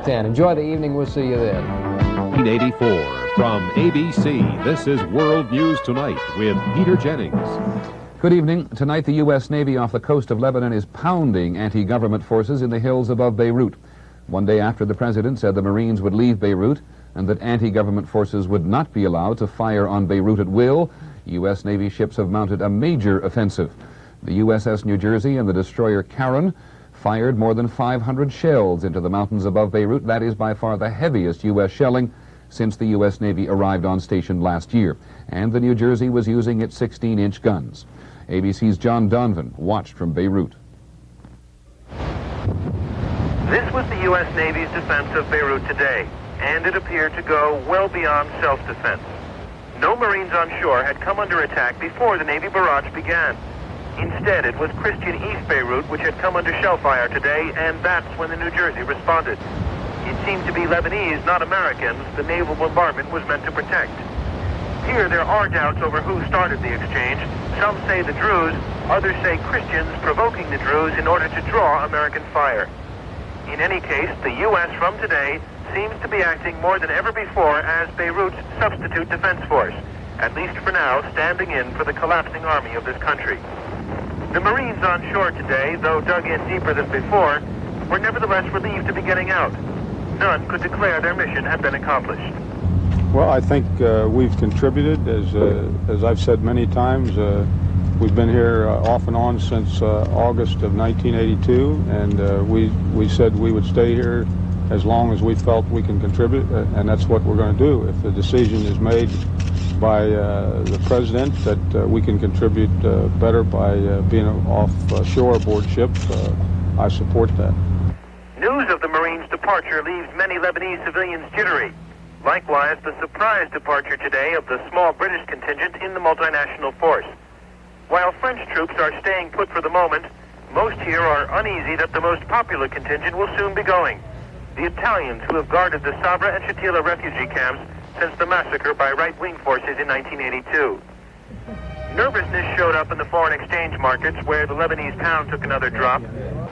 10. Enjoy the evening. We'll see you then. 1984 from ABC. This is World News Tonight with Peter Jennings. Good evening. Tonight, the U.S. Navy off the coast of Lebanon is pounding anti-government forces in the hills above Beirut. One day after the president said the Marines would leave Beirut and that anti-government forces would not be allowed to fire on Beirut at will, U.S. Navy ships have mounted a major offensive. The USS New Jersey and the destroyer Karen fired more than 500 shells into the mountains above Beirut. That is by far the heaviest U.S. shelling since the U.S. Navy arrived on station last year. And the New Jersey was using its 16-inch guns. ABC's John Donvan watched from Beirut. This was the U.S. Navy's defense of Beirut today, and it appeared to go well beyond self-defense. No Marines on shore had come under attack before the Navy barrage began. Instead, it was Christian East Beirut which had come under shell fire today, and that's when the New Jersey responded. It seemed to be Lebanese, not Americans, the naval bombardment was meant to protect. Here there are doubts over who started the exchange. Some say the Druze, others say Christians provoking the Druze in order to draw American fire. In any case, the U.S. from today seems to be acting more than ever before as Beirut's substitute defense force, at least for now standing in for the collapsing army of this country. The Marines on shore today, though dug in deeper than before, were nevertheless relieved to be getting out. None could declare their mission had been accomplished. Well, I think we've contributed, as I've said many times. We've been here off and on since August of 1982, and we said we would stay here as long as we felt we can contribute, and that's what we're going to do. If the decision is made by the president that we can contribute better by being offshore aboard ship, I support that. News of the Marines' departure leaves many Lebanese civilians jittery. Likewise, the surprise departure today of the small British contingent in the multinational force. While French troops are staying put for the moment, most here are uneasy that the most popular contingent will soon be going. The Italians who have guarded the Sabra and Shatila refugee camps since the massacre by right-wing forces in 1982. Nervousness showed up in the foreign exchange markets where the Lebanese pound took another drop.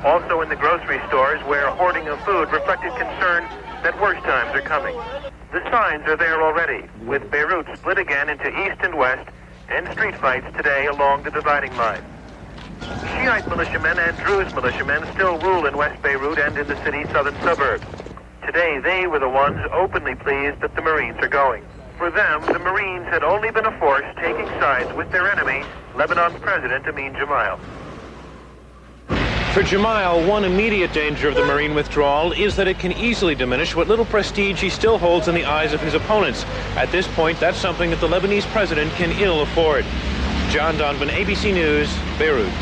Also in the grocery stores where hoarding of food reflected concern that worse times are coming. The signs are there already, with Beirut split again into east and west, and street fights today along the dividing line. Shiite militiamen and Druze militiamen still rule in West Beirut and in the city's southern suburbs. Today they were the ones openly pleased that the Marines are going. For them, the Marines had only been a force taking sides with their enemy, Lebanon's President Amin Gemayel. For Gemayel, one immediate danger of the Marine withdrawal is that it can easily diminish what little prestige he still holds in the eyes of his opponents. At this point, that's something that the Lebanese president can ill afford. John Donvan, ABC News, Beirut.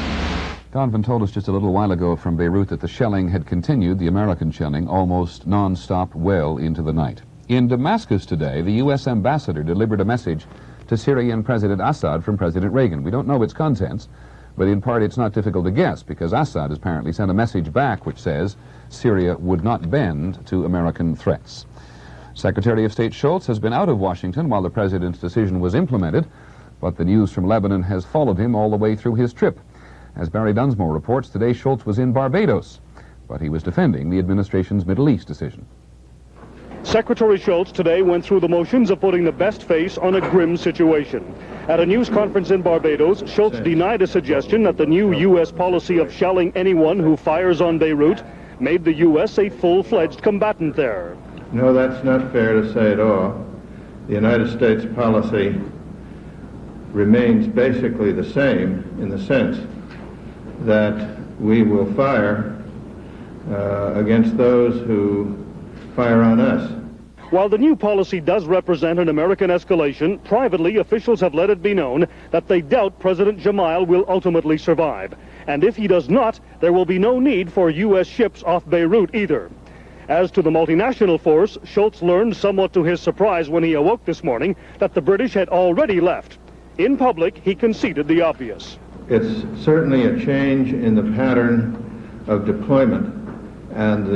Donvan told us just a little while ago from Beirut that the shelling had continued, the American shelling, almost non-stop well into the night. In Damascus today, the U.S. ambassador delivered a message to Syrian President Assad from President Reagan. We don't know its contents, but in part it's not difficult to guess because Assad has apparently sent a message back which says Syria would not bend to American threats. Secretary of State Shultz has been out of Washington while the president's decision was implemented, but the news from Lebanon has followed him all the way through his trip. As Barry Dunsmore reports, today Shultz was in Barbados, but he was defending the administration's Middle East decision. Secretary Shultz today went through the motions of putting the best face on a grim situation. At a news conference in Barbados, Shultz denied a suggestion that the new U.S. policy of shelling anyone who fires on Beirut made the U.S. a full-fledged combatant there. No, that's not fair to say at all. The United States policy remains basically the same in the sense that we will fire against those who fire on us. While the new policy does represent an American escalation, privately officials have let it be known that they doubt President Gemayel will ultimately survive. And if he does not, there will be no need for U.S. ships off Beirut either. As to the multinational force, Shultz learned somewhat to his surprise when he awoke this morning that the British had already left. In public, he conceded the obvious. It's certainly a change in the pattern of deployment and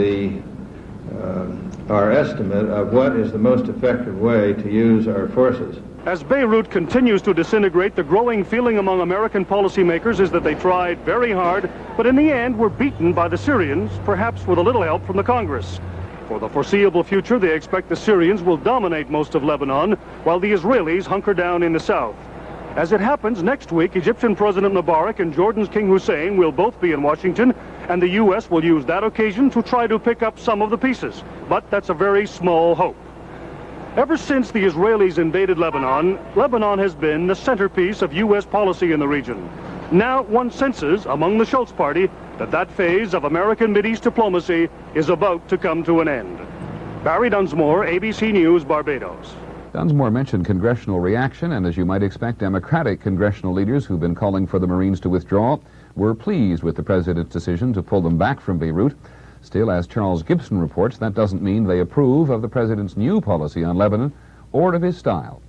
our estimate of what is the most effective way to use our forces. As Beirut continues to disintegrate, the growing feeling among American policymakers is that they tried very hard, but in the end were beaten by the Syrians, perhaps with a little help from the Congress. For the foreseeable future, they expect the Syrians will dominate most of Lebanon, while the Israelis hunker down in the south. As it happens, next week, Egyptian President Mubarak and Jordan's King Hussein will both be in Washington, and the U.S. will use that occasion to try to pick up some of the pieces. But that's a very small hope. Ever since the Israelis invaded Lebanon, Lebanon has been the centerpiece of U.S. policy in the region. Now one senses, among the Schultz party, that phase of American Mideast diplomacy is about to come to an end. Barry Dunsmore, ABC News, Barbados. Dunsmore mentioned congressional reaction, and as you might expect, Democratic congressional leaders who've been calling for the Marines to withdraw were pleased with the president's decision to pull them back from Beirut. Still, as Charles Gibson reports, that doesn't mean they approve of the president's new policy on Lebanon or of his style.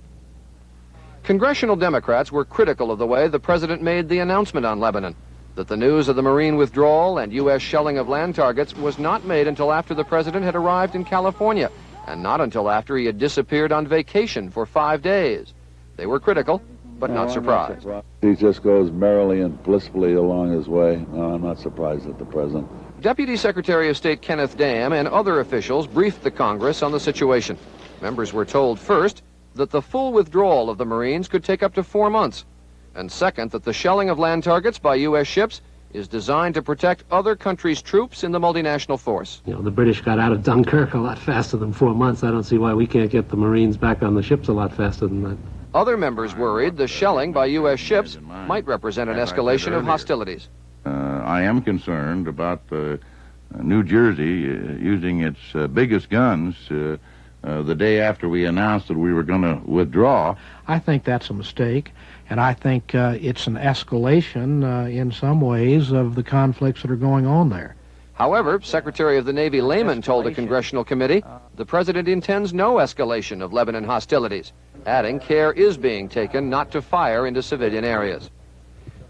Congressional Democrats were critical of the way the president made the announcement on Lebanon, that the news of the Marine withdrawal and U.S. shelling of land targets was not made until after the president had arrived in California, and not until after he had disappeared on vacation for 5 days. They were critical, but not surprised. He just goes merrily and blissfully along his way. No, I'm not surprised at the president. Deputy Secretary of State Kenneth Dam and other officials briefed the Congress on the situation. Members were told first that the full withdrawal of the Marines could take up to 4 months, and second, that the shelling of land targets by U.S. ships is designed to protect other countries' troops in the multinational force. You know, the British got out of Dunkirk a lot faster than 4 months. I don't see why we can't get the Marines back on the ships a lot faster than that. Other members worried the shelling by U.S. ships might represent an escalation of hostilities. I am concerned about New Jersey using its biggest guns the day after we announced that we were going to withdraw. I think that's a mistake, and I think it's an escalation in some ways of the conflicts that are going on there. However, Secretary of the Navy Lehman told a congressional committee the president intends no escalation of Lebanon hostilities, adding care is being taken not to fire into civilian areas.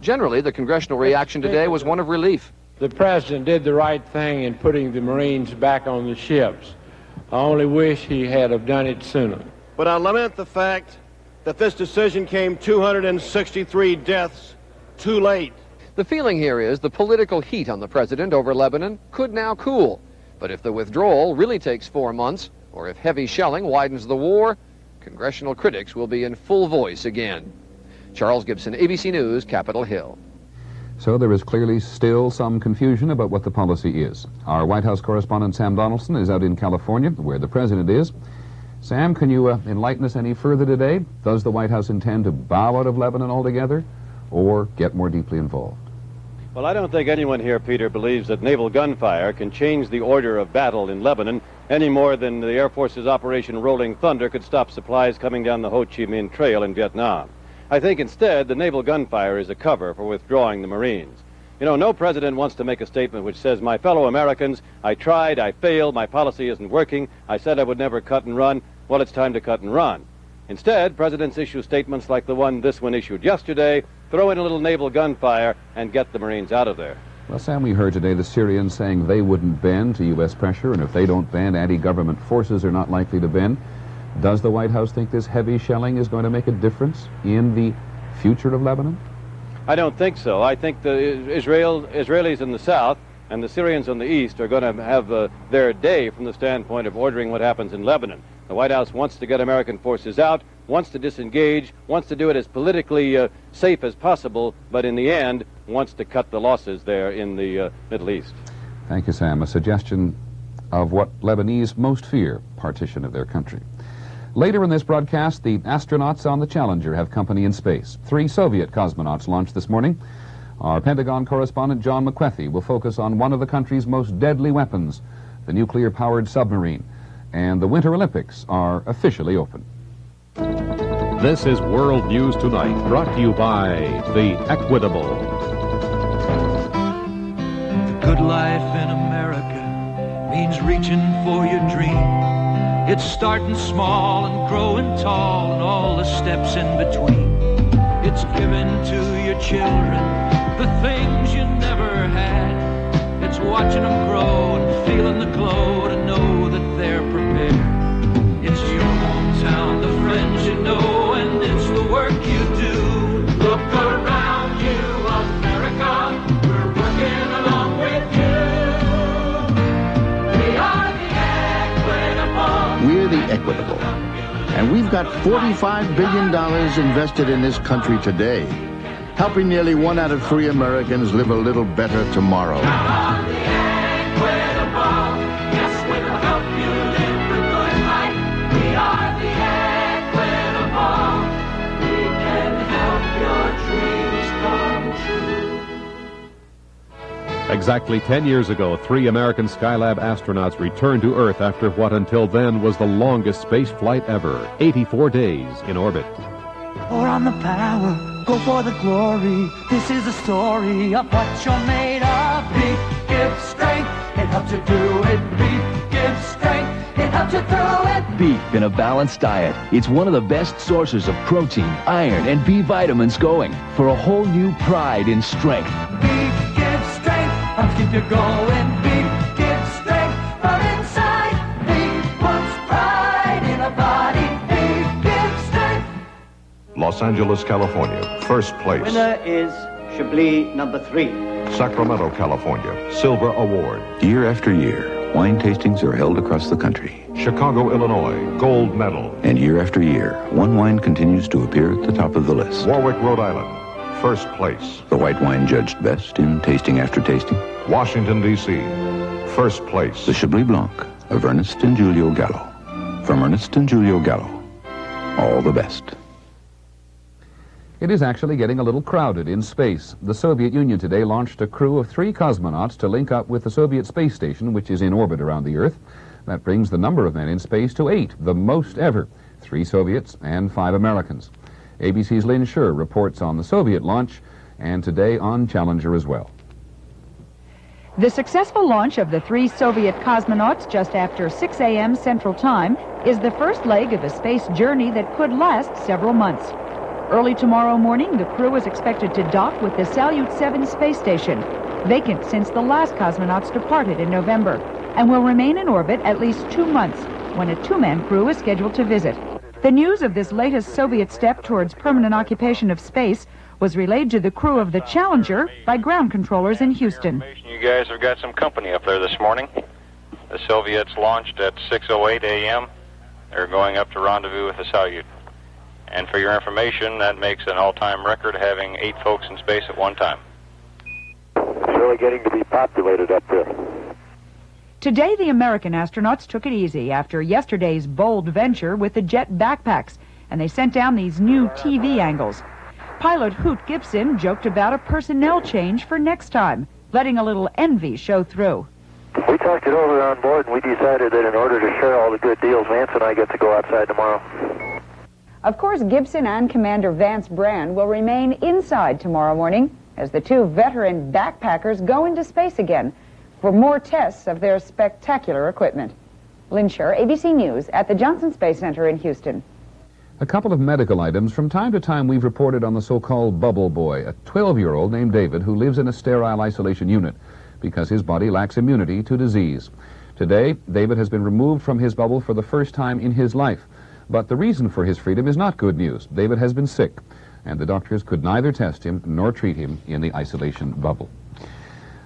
Generally, the congressional reaction today was one of relief. The president did the right thing in putting the Marines back on the ships. I only wish he had have done it sooner. But I lament the fact that this decision came 263 deaths too late. The feeling here is the political heat on the president over Lebanon could now cool. But if the withdrawal really takes 4 months, or if heavy shelling widens the war, congressional critics will be in full voice again. Charles Gibson, ABC News, Capitol Hill. So there is clearly still some confusion about what the policy is. Our White House correspondent Sam Donaldson is out in California, where the president is. Sam, can you enlighten us any further today? Does the White House intend to bow out of Lebanon altogether, or get more deeply involved? Well, I don't think anyone here, Peter, believes that naval gunfire can change the order of battle in Lebanon any more than the Air Force's Operation Rolling Thunder could stop supplies coming down the Ho Chi Minh Trail in Vietnam. I think instead the naval gunfire is a cover for withdrawing the Marines. You know, no president wants to make a statement which says, my fellow Americans, I tried, I failed, my policy isn't working, I said I would never cut and run. Well, it's time to cut and run. Instead, presidents issue statements like this one issued yesterday, throw in a little naval gunfire, and get the Marines out of there. Well, Sam, we heard today the Syrians saying they wouldn't bend to U.S. pressure, and if they don't bend, anti-government forces are not likely to bend. Does the White House think this heavy shelling is going to make a difference in the future of Lebanon? I don't think so. I think the Israelis in the south and the Syrians in the east are going to have their day from the standpoint of ordering what happens in Lebanon. The White House wants to get American forces out, wants to disengage, wants to do it as politically safe as possible, but in the end wants to cut the losses there in the Middle East. Thank you, Sam. A suggestion of what Lebanese most fear, partition of their country. Later in this broadcast, the astronauts on the Challenger have company in space. 3 Soviet cosmonauts launched this morning. Our Pentagon correspondent John McWethy will focus on one of the country's most deadly weapons, the nuclear-powered submarine. And the Winter Olympics are officially open. This is World News Tonight, brought to you by The Equitable. The good life in America means reaching for your dream. It's starting small and growing tall and all the steps in between. It's giving to your children the things you never had. It's watching them grow and feeling the glow to know that they're prepared. It's your hometown, the friends you know, and it's the work you do. Look around you, America, we're working along with you. We are the We're the Equitable. And we've got $45 billion invested in this country today, helping nearly 1 out of 3 Americans live a little better tomorrow. Exactly 10 years ago, 3 American Skylab astronauts returned to Earth after what until then was the longest space flight ever, 84 days in orbit. Pour on the power, go for the glory. This is a story of what you're made of. Beef gives strength, it helps you do it. Beef gives strength, it helps you through it. Beef in a balanced diet. It's one of the best sources of protein, iron, and B vitamins going for a whole new pride in strength. Beef gives strength, helps keep you going. Beef gives strength from inside. Beef puts pride in a body. Beef gives strength. Los Angeles, California, first place. Winner is Chablis number 3. Sacramento, California, silver award. Year after year, wine tastings are held across the country. Chicago, Illinois, gold medal. And year after year, one wine continues to appear at the top of the list. Warwick, Rhode Island, first place. The white wine judged best in tasting after tasting. Washington, D.C., first place. The Chablis Blanc of Ernest and Julio Gallo. From Ernest and Julio Gallo, all the best. It is actually getting a little crowded in space. The Soviet Union today launched a crew of 3 cosmonauts to link up with the Soviet space station, which is in orbit around the Earth. That brings the number of men in space to 8, the most ever. 3 Soviets and 5 Americans. ABC's Lynn Scher reports on the Soviet launch and today on Challenger as well. The successful launch of the 3 Soviet cosmonauts just after 6 a.m. Central Time is the first leg of a space journey that could last several months. Early tomorrow morning, the crew is expected to dock with the Salyut 7 space station, vacant since the last cosmonauts departed in November, and will remain in orbit at least 2 months, when a 2-man crew is scheduled to visit. The news of this latest Soviet step towards permanent occupation of space was relayed to the crew of the Challenger by ground controllers in Houston. You guys have got some company up there this morning. The Soviets launched at 6:08 a.m. They're going up to rendezvous with the Salyut. And for your information, that makes an all-time record, having 8 folks in space at one time. It's really getting to be populated up there. Today, the American astronauts took it easy after yesterday's bold venture with the jet backpacks, and they sent down these new TV angles. Pilot Hoot Gibson joked about a personnel change for next time, letting a little envy show through. We talked it over on board, and we decided that in order to share all the good deals, Vance and I get to go outside tomorrow. Of course, Gibson and Commander Vance Brand will remain inside tomorrow morning as the 2 veteran backpackers go into space again for more tests of their spectacular equipment. Lynn Scher, ABC News, at the Johnson Space Center in Houston. A couple of medical items. From time to time, we've reported on the so-called bubble boy, a 12-year-old named David who lives in a sterile isolation unit because his body lacks immunity to disease. Today, David has been removed from his bubble for the first time in his life. But the reason for his freedom is not good news. David has been sick, and the doctors could neither test him nor treat him in the isolation bubble.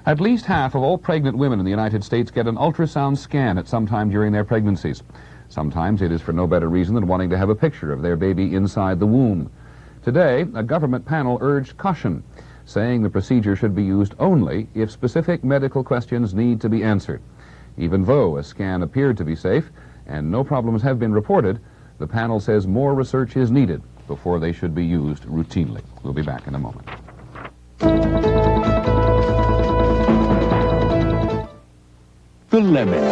At least half of all pregnant women in the United States get an ultrasound scan at some time during their pregnancies. Sometimes it is for no better reason than wanting to have a picture of their baby inside the womb. Today, a government panel urged caution, saying the procedure should be used only if specific medical questions need to be answered. Even though a scan appeared to be safe and no problems have been reported, the panel says more research is needed before they should be used routinely. We'll be back in a moment. The lemon.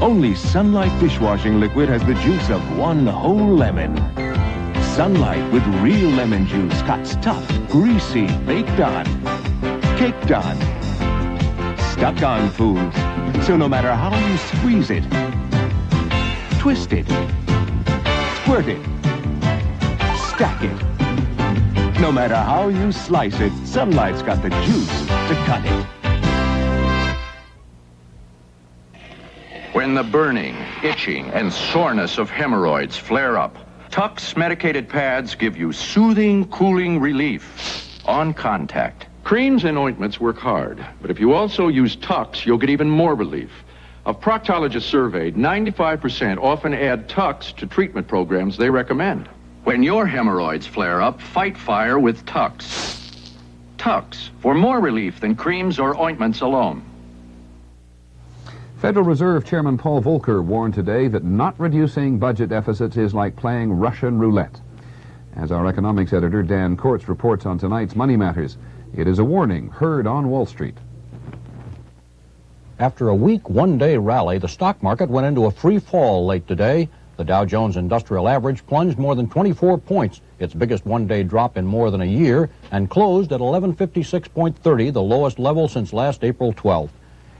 Only Sunlight dishwashing liquid has the juice of one whole lemon. Sunlight with real lemon juice cuts tough, greasy, baked on, caked on, stuck on foods. So no matter how you squeeze it, twist it, squirt it, stack it. No matter how you slice it, Sunlight's got the juice to cut it. When the burning, itching, and soreness of hemorrhoids flare up, Tux medicated pads give you soothing, cooling relief on contact. Creams and ointments work hard, but if you also use Tux, you'll get even more relief. Of proctologists surveyed, 95% often add Tux to treatment programs they recommend. When your hemorrhoids flare up, fight fire with Tux. Tux, for more relief than creams or ointments alone. Federal Reserve Chairman Paul Volcker warned today that not reducing budget deficits is like playing Russian roulette. As our economics editor Dan Kortz reports on tonight's Money Matters, it is a warning heard on Wall Street. After a weak one-day rally, the stock market went into a free fall late today. The Dow Jones Industrial Average plunged more than 24 points, its biggest one-day drop in more than a year, and closed at 1156.30, the lowest level since last April 12th.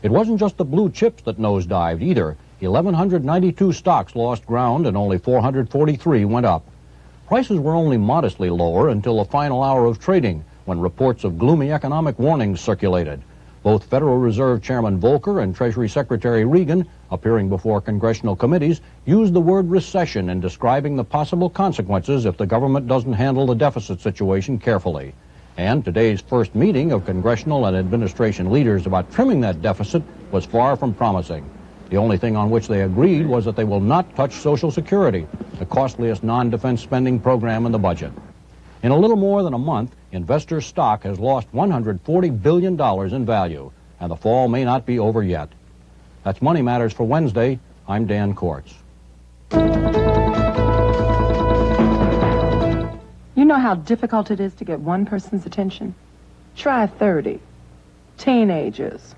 It wasn't just the blue chips that nosedived either. 1,192 stocks lost ground and only 443 went up. Prices were only modestly lower until the final hour of trading, when reports of gloomy economic warnings circulated. Both Federal Reserve Chairman Volcker and Treasury Secretary Reagan, appearing before congressional committees, used the word recession in describing the possible consequences if the government doesn't handle the deficit situation carefully. And today's first meeting of congressional and administration leaders about trimming that deficit was far from promising. The only thing on which they agreed was that they will not touch Social Security, the costliest non-defense spending program in the budget. In a little more than a month, investor stock has lost $140 billion in value, and the fall may not be over yet. That's Money Matters for Wednesday. I'm Dan Kortz. You know how difficult it is to get one person's attention? Try 30. Teenagers.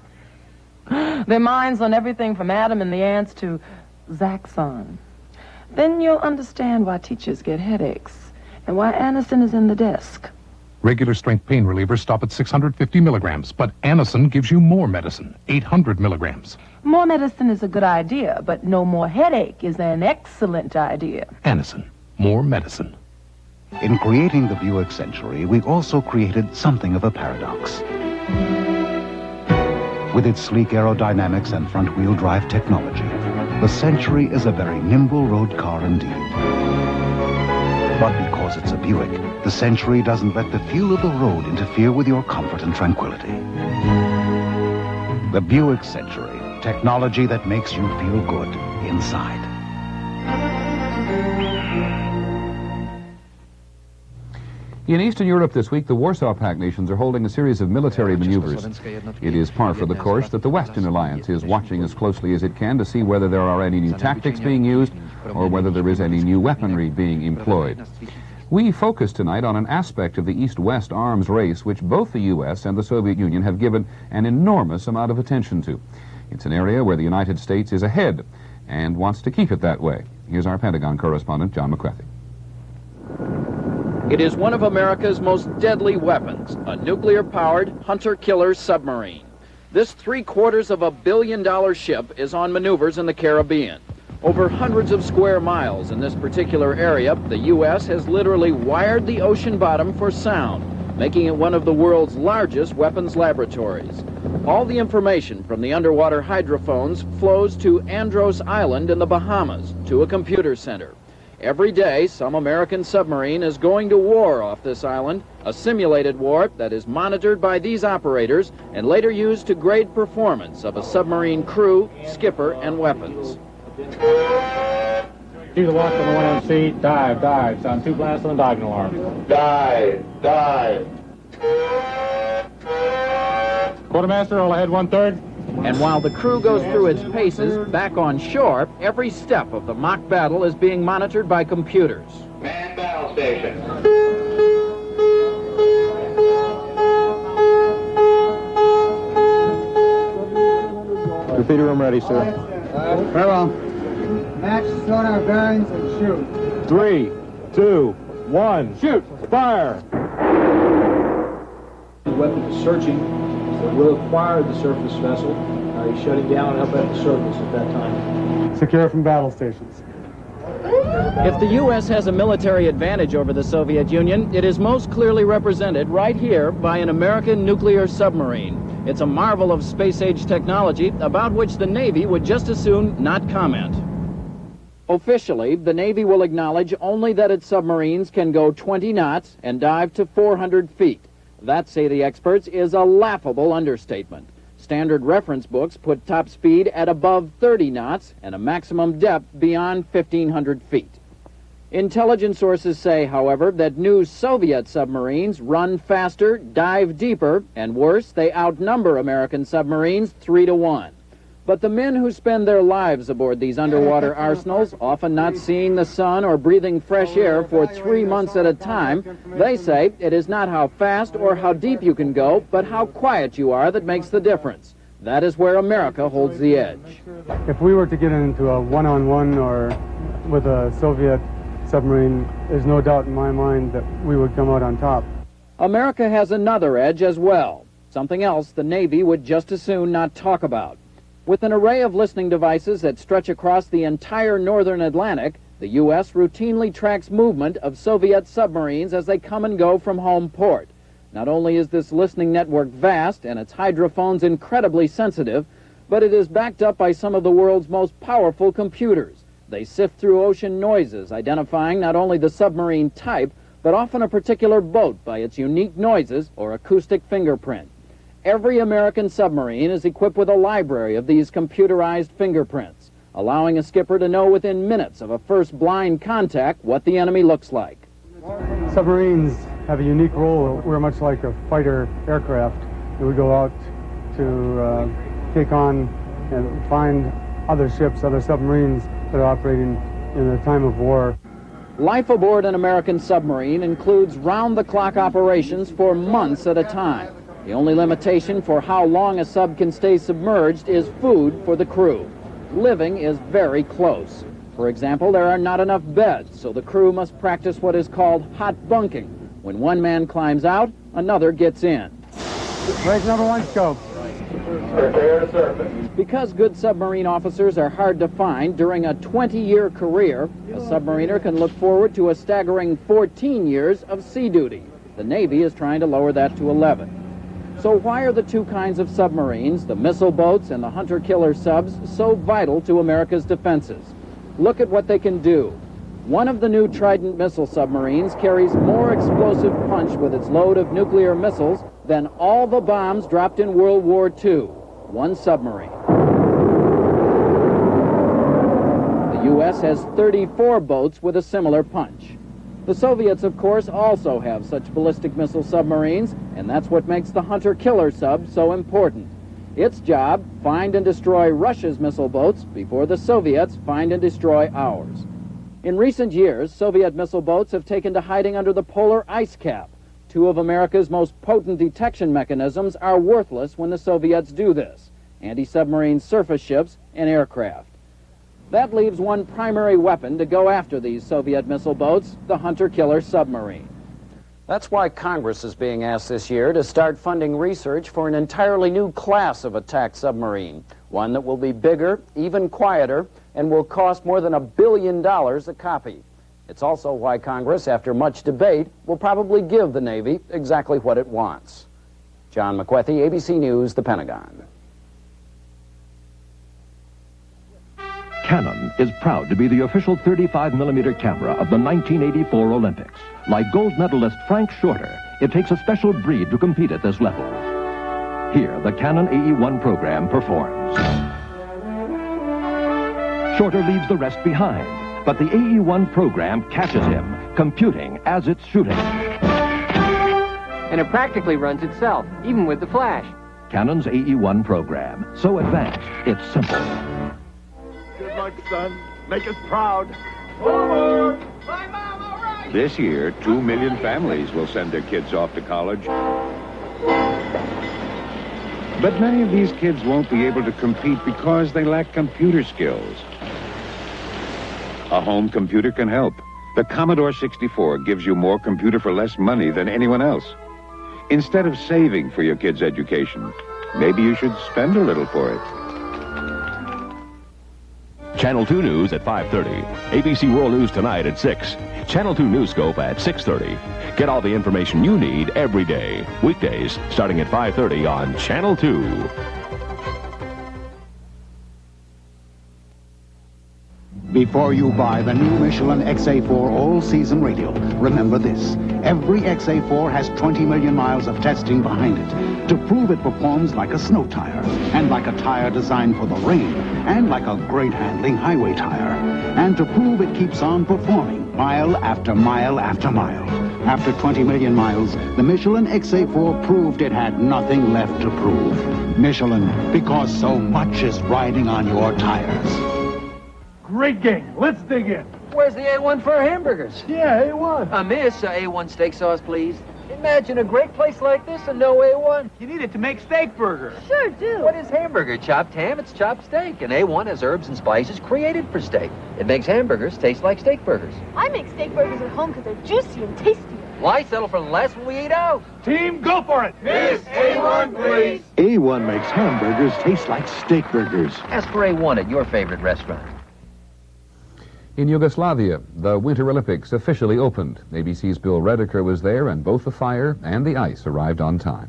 Their minds on everything from Adam and the Ants to Zaxxon. Then you'll understand why teachers get headaches and why Anacin is in the desk. Regular strength pain relievers stop at 650 milligrams, but Anacin gives you more medicine, 800 milligrams. More medicine is a good idea, but no more headache is an excellent idea. Anacin, more medicine. In creating the Buick Century, we also created something of a paradox. With its sleek aerodynamics and front-wheel drive technology, the Century is a very nimble road car indeed. But because it's a Buick, the Century doesn't let the feel of the road interfere with your comfort and tranquility. The Buick Century, technology that makes you feel good inside. In Eastern Europe this week, the Warsaw Pact nations are holding a series of military maneuvers. It is par for the course that the Western Alliance is watching as closely as it can to see whether there are any new tactics being used or whether there is any new weaponry being employed. We focus tonight on an aspect of the East-West arms race which both the U.S. and the Soviet Union have given an enormous amount of attention to. It's an area where the United States is ahead and wants to keep it that way. Here's our Pentagon correspondent, John McCarthy. It is one of America's most deadly weapons, a nuclear-powered hunter-killer submarine. This $750 million ship is on maneuvers in the Caribbean. Over hundreds of square miles in this particular area, the U.S. has literally wired the ocean bottom for sound, making it one of the world's largest weapons laboratories. All the information from the underwater hydrophones flows to Andros Island in the Bahamas, to a computer center. Every day, some American submarine is going to war off this island, a simulated war that is monitored by these operators and later used to grade performance of a submarine crew, skipper, and weapons. See the watch on the 1MC, dive, dive. Sound 2 blasts on the diving alarm. Dive, dive. Quartermaster, all ahead 1/3. And while the crew goes through its paces back on shore, every step of the mock battle is being monitored by computers. Man battle station. Repeater room ready, sir. Very well. Match, sonar, bearings, and shoot. 3, 2, 1, shoot! Fire! The weapon is searching. We'll acquire the surface vessel. He's shutting down up at the surface at that time. Secure from battle stations. If the U.S. has a military advantage over the Soviet Union, it is most clearly represented right here by an American nuclear submarine. It's a marvel of space-age technology about which the Navy would just as soon not comment. Officially, the Navy will acknowledge only that its submarines can go 20 knots and dive to 400 feet. That, say the experts, is a laughable understatement. Standard reference books put top speed at above 30 knots and a maximum depth beyond 1,500 feet. Intelligence sources say, however, that new Soviet submarines run faster, dive deeper, and worse, they outnumber American submarines 3-1. But the men who spend their lives aboard these underwater arsenals, often not seeing the sun or breathing fresh air for 3 months at a time, they say it is not how fast or how deep you can go, but how quiet you are that makes the difference. That is where America holds the edge. If we were to get into a one-on-one or with a Soviet submarine, there's no doubt in my mind that we would come out on top. America has another edge as well, something else the Navy would just as soon not talk about. With an array of listening devices that stretch across the entire northern Atlantic, the U.S. routinely tracks movement of Soviet submarines as they come and go from home port. Not only is this listening network vast and its hydrophones incredibly sensitive, but it is backed up by some of the world's most powerful computers. They sift through ocean noises, identifying not only the submarine type, but often a particular boat by its unique noises or acoustic fingerprint. Every American submarine is equipped with a library of these computerized fingerprints, allowing a skipper to know within minutes of a first blind contact what the enemy looks like. Submarines have a unique role. We're much like a fighter aircraft. We go out to take on and find other ships, other submarines that are operating in a time of war. Life aboard an American submarine includes round-the-clock operations for months at a time. The only limitation for how long a sub can stay submerged is food for the crew. Living is very close. For example, there are not enough beds, so the crew must practice what is called hot bunking. When one man climbs out, another gets in. Raise number 1 scope. Because good submarine officers are hard to find, during a 20-year career, a submariner can look forward to a staggering 14 years of sea duty. The Navy is trying to lower that to 11. So why are the two kinds of submarines, the missile boats and the hunter-killer subs, so vital to America's defenses? Look at what they can do. One of the new Trident missile submarines carries more explosive punch with its load of nuclear missiles than all the bombs dropped in World War II. One submarine. The U.S. has 34 boats with a similar punch. The Soviets, of course, also have such ballistic missile submarines, and that's what makes the hunter-killer sub so important. Its job, find and destroy Russia's missile boats before the Soviets find and destroy ours. In recent years, Soviet missile boats have taken to hiding under the polar ice cap. Two of America's most potent detection mechanisms are worthless when the Soviets do this: anti-submarine surface ships and aircraft. That leaves one primary weapon to go after these Soviet missile boats, the hunter-killer submarine. That's why Congress is being asked this year to start funding research for an entirely new class of attack submarine, one that will be bigger, even quieter, and will cost more than $1 billion a copy. It's also why Congress, after much debate, will probably give the Navy exactly what it wants. John McWethy, ABC News, The Pentagon. Canon is proud to be the official 35mm camera of the 1984 Olympics. Like gold medalist Frank Shorter, it takes a special breed to compete at this level. Here, the Canon AE-1 program performs. Shorter leaves the rest behind, but the AE-1 program catches him, computing as it's shooting. And it practically runs itself, even with the flash. Canon's AE-1 program, so advanced, it's simple. Good luck, son. Make us proud. Forward! This year, 2 million families will send their kids off to college. But many of these kids won't be able to compete because they lack computer skills. A home computer can help. The Commodore 64 gives you more computer for less money than anyone else. Instead of saving for your kids' education, maybe you should spend a little for it. Channel 2 News at 5:30. ABC World News tonight at 6. Channel 2 Newscope at 6:30. Get all the information you need every day. Weekdays starting at 5:30 on Channel 2. Before you buy the new Michelin XA4 all-season radial, remember this. Every XA4 has 20 million miles of testing behind it to prove it performs like a snow tire, and like a tire designed for the rain, and like a great handling highway tire, and to prove it keeps on performing mile after mile after mile. After 20 million miles, the Michelin XA4 proved it had nothing left to prove. Michelin, because so much is riding on your tires. Great game. Let's dig in. Where's the A1 for hamburgers? Yeah, A1. Miss, A1 steak sauce, please. Imagine a great place like this and no A1. You need it to make steak burgers. Sure do. What is hamburger? Chopped ham? It's chopped steak. And A1 has herbs and spices created for steak. It makes hamburgers taste like steak burgers. I make steak burgers at home because they're juicy and tasty. Why settle for less when we eat out? Team, go for it. Miss, A1, please. A1 makes hamburgers taste like steak burgers. Ask for A1 at your favorite restaurant. In Yugoslavia, the Winter Olympics officially opened. ABC's Bill Redeker was there, and both the fire and the ice arrived on time.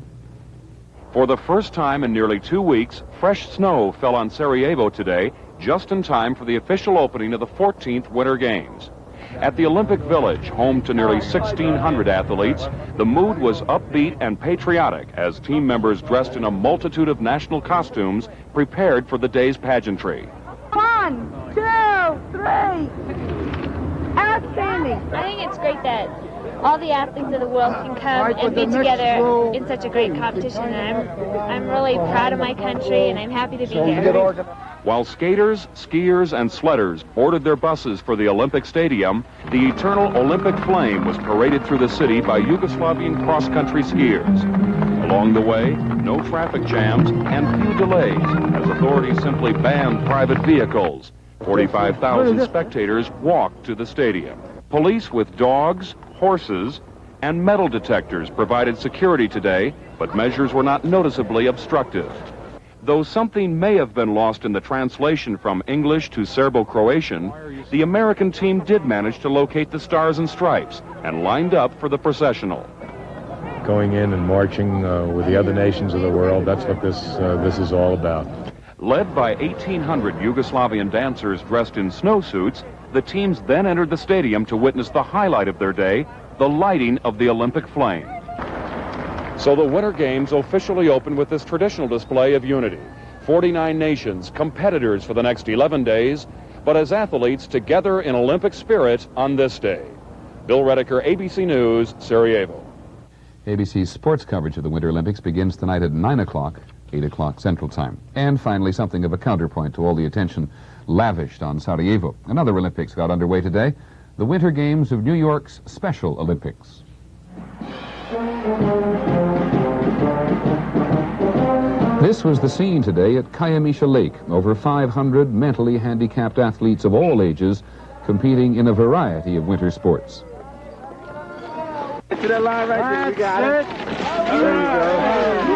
For the first time in nearly 2 weeks, fresh snow fell on Sarajevo today, just in time for the official opening of the 14th Winter Games. At the Olympic Village, home to nearly 1,600 athletes, the mood was upbeat and patriotic as team members dressed in a multitude of national costumes prepared for the day's pageantry. 1, 2, 3. Outstanding. I think it's great that all the athletes of the world can come and be together in such a great competition. And I'm really proud of my country, and I'm happy to be here. While skaters, skiers, and sledders boarded their buses for the Olympic Stadium, the eternal Olympic flame was paraded through the city by Yugoslavian cross-country skiers. Along the way, no traffic jams and few delays, as authorities simply banned private vehicles. 45,000 spectators walked to the stadium. Police with dogs, horses, and metal detectors provided security today, but measures were not noticeably obstructive. Though something may have been lost in the translation from English to Serbo-Croatian, the American team did manage to locate the Stars and Stripes and lined up for the processional. Going in and marching with the other nations of the world, that's what this is all about. Led by 1,800 Yugoslavian dancers dressed in snowsuits, the teams then entered the stadium to witness the highlight of their day, the lighting of the Olympic flame. So the Winter Games officially open with this traditional display of unity. 49 nations, competitors for the next 11 days, but as athletes together in Olympic spirit on this day. Bill Redeker, ABC News, Sarajevo. ABC's sports coverage of the Winter Olympics begins tonight at 9 o'clock, 8 o'clock Central Time. And finally, something of a counterpoint to all the attention lavished on Sarajevo. Another Olympics got underway today, the Winter Games of New York's Special Olympics. This was the scene today at Kayamisha Lake. Over 500 mentally handicapped athletes of all ages competing in a variety of winter sports. Get to that line right there. You got it. There you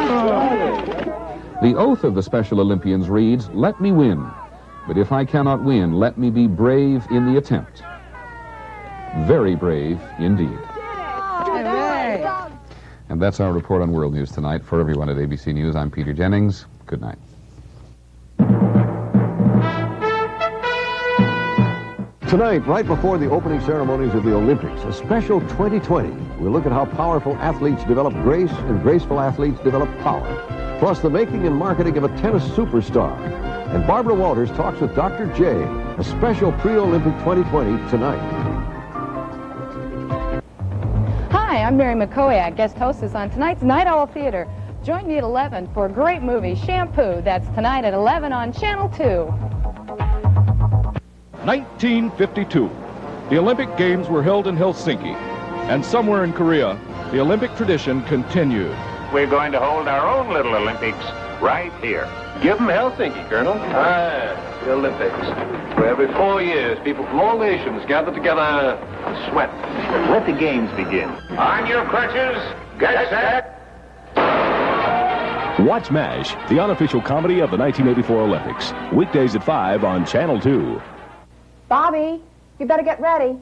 go. The oath of the Special Olympians reads, "Let me win, but if I cannot win, let me be brave in the attempt." Very brave indeed. And that's our report on World News tonight. For everyone at ABC News, I'm Peter Jennings. Good night. Tonight, right before the opening ceremonies of the Olympics, a special 2020. We'll look at how powerful athletes develop grace and graceful athletes develop power. Plus, the making and marketing of a tennis superstar. And Barbara Walters talks with Dr. J. A special pre-Olympic 2020 tonight. Hi, I'm Mary McCoy, guest hostess on tonight's Night Owl Theater. Join me at 11 for a great movie, Shampoo. That's tonight at 11 on Channel 2. 1952. The Olympic Games were held in Helsinki. And somewhere in Korea, the Olympic tradition continued. We're going to hold our own little Olympics right here. Give them Helsinki, Colonel. The Olympics. Where every 4 years, people from all nations gather together to sweat. Let the games begin. On your crutches, get set. Watch MASH, the unofficial comedy of the 1984 Olympics. Weekdays at 5 on Channel 2. Bobby, you better get ready.